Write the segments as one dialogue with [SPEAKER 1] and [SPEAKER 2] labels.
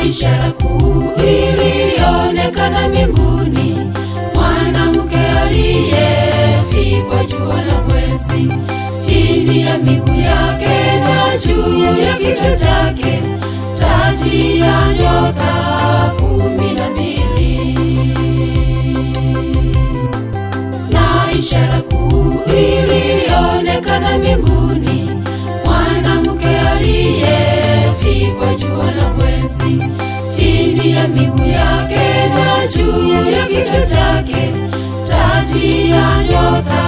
[SPEAKER 1] Ishara kuu ilionekana mbinguni, mwanamke aliyevikwa jua na mwezi, chini ya miguu yake na juu ya kichwa chake taji ya nyota 12. Na ishara kuu ilionekana mbinguni, mwanamke aliyevikwa jua na mwezi, chini ya miguu yake na juu ya kichwa chake taji ya nyota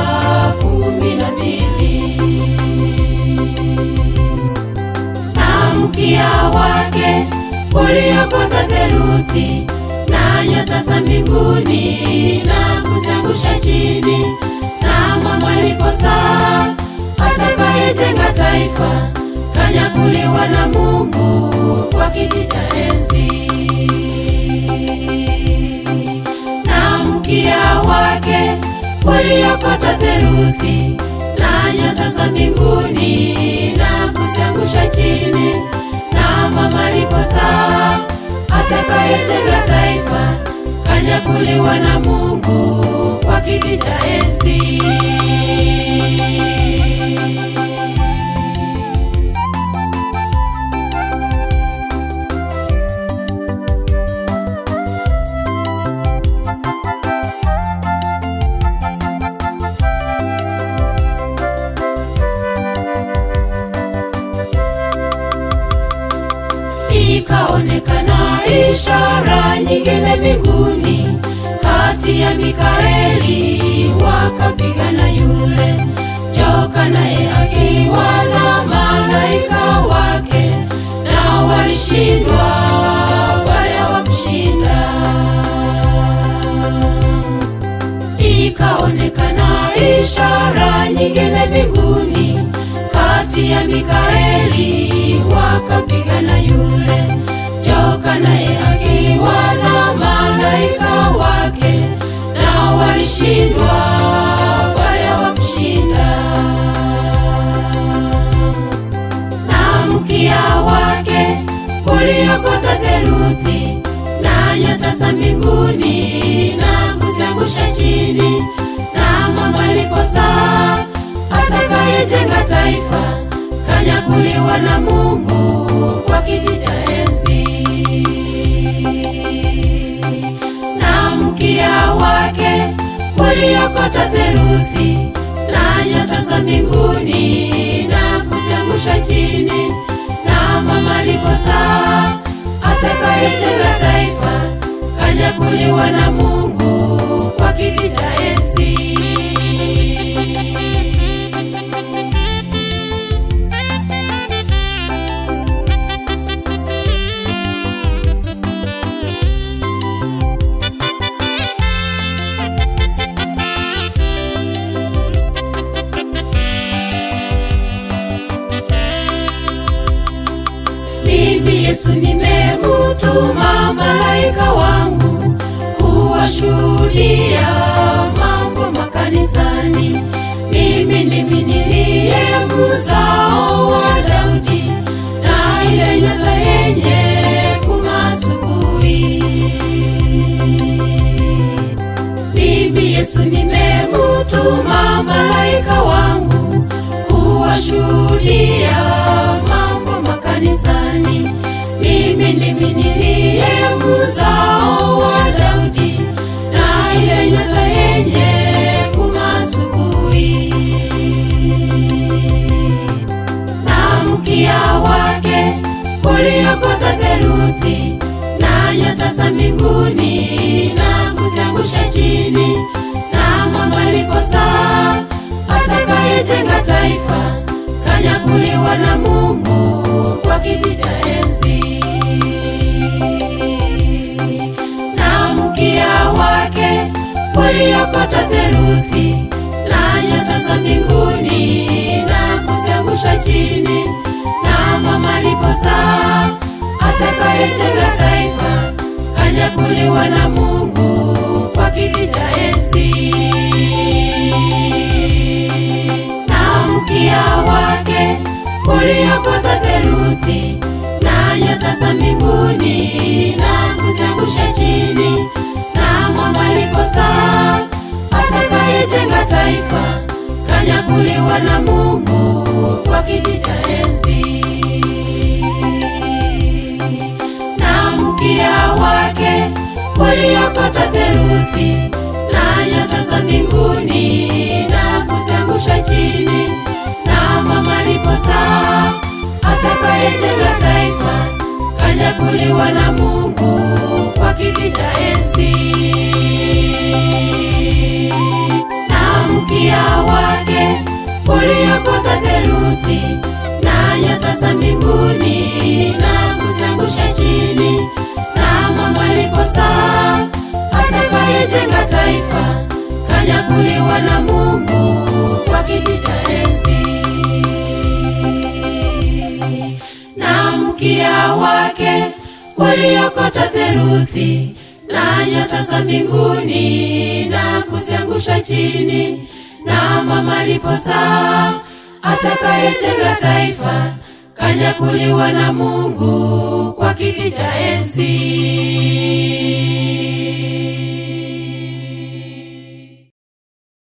[SPEAKER 1] 12. Na mkia wake uliokota theluthi na nyota za mbinguni na kuziangusha chini. Na mama alipozaa atakayejenga taifa kanyakuliwa na Mungu kwa kiti cha enzi. Na mkia wake uliokota theluthi na nyota za mbinguni na kuziangusha chini. Na mama alipozaa atakayejenga taifa kanyakuliwa na Mungu kwa kiti cha enzi. Ikaonekana ishara nyingine mbinguni, kati ya Mikaeli wakapigana yule joka, naye akiwa na malaika wake, na walishindwa wala hawakushinda. Ikaonekana ishara nyingine mbinguni, kati ya Mikaeli wakapigana yule joka, naye akiwa na malaika wake, na walishindwa wala hawakushinda. Na mkia wake uliokota theluthi na nyota za mbinguni na kuziangusha chini. Na mama alipozaa atakayejenga taifa kanyakuliwa na Mungu kwa kiti cha enzi. Na mkia wake uliokota theluthi na nyota za mbinguni na kuziangusha chini. Na mama alipozaa atakayejenga taifa kanyakuliwa na Mungu kwa kiti cha enzi. Mimi Yesu nimemutuma malaika wangu kuwashuhudia mambo makanisani. Mimi ndimi niliye mzao wa Daudi, na ile nyota yenye kung'aa asubuhi. Mimi Yesu nimemutuma malaika wangu kuwashuhudia mambo makanisani. Mimi ndimi niliye mzao wa Daudi, na ile nyota yenye kung'aa asubuhi. Na mkia wake uliokota theluthi na nyota za mbinguni na kuziangusha chini. Na mama alipozaa atakayejenga taifa kanyakuliwa na Mungu kwa kiti cha enzi. Na mkia wake uliokota theluthi na nyota za mbinguni atakayejenga taifa kanyakuliwa na Mungu kwa kiti cha enzi. Na mkia wake uliokota theluthi na nyota za mbinguni na kuziangusha chini, na mwamba alipozaa. Atakayejenga taifa kanyakuliwa na Mungu kwa kiti cha enzi. Na mkia wake uliokota theluthi na nyota za mbinguni na kuziangusha chini, na mwamba alipozaa. Atakayejenga taifa kanyakuliwa na Mungu kwa kiti cha enzi. Na mkia wake uliokota theluthi na nyota za mbinguni na kuziangusha chini, na mwamba alipozaa. Atakayejenga taifa kanyakuliwa na Mungu kwa kiti cha enzi. Na mkia wake uliokota theluthi na nyota za mbinguni na kuziangusha chini, na mwamba alipozaa. Atakayejenga taifa kanyakuliwa na Mungu kwa kiti cha enzi.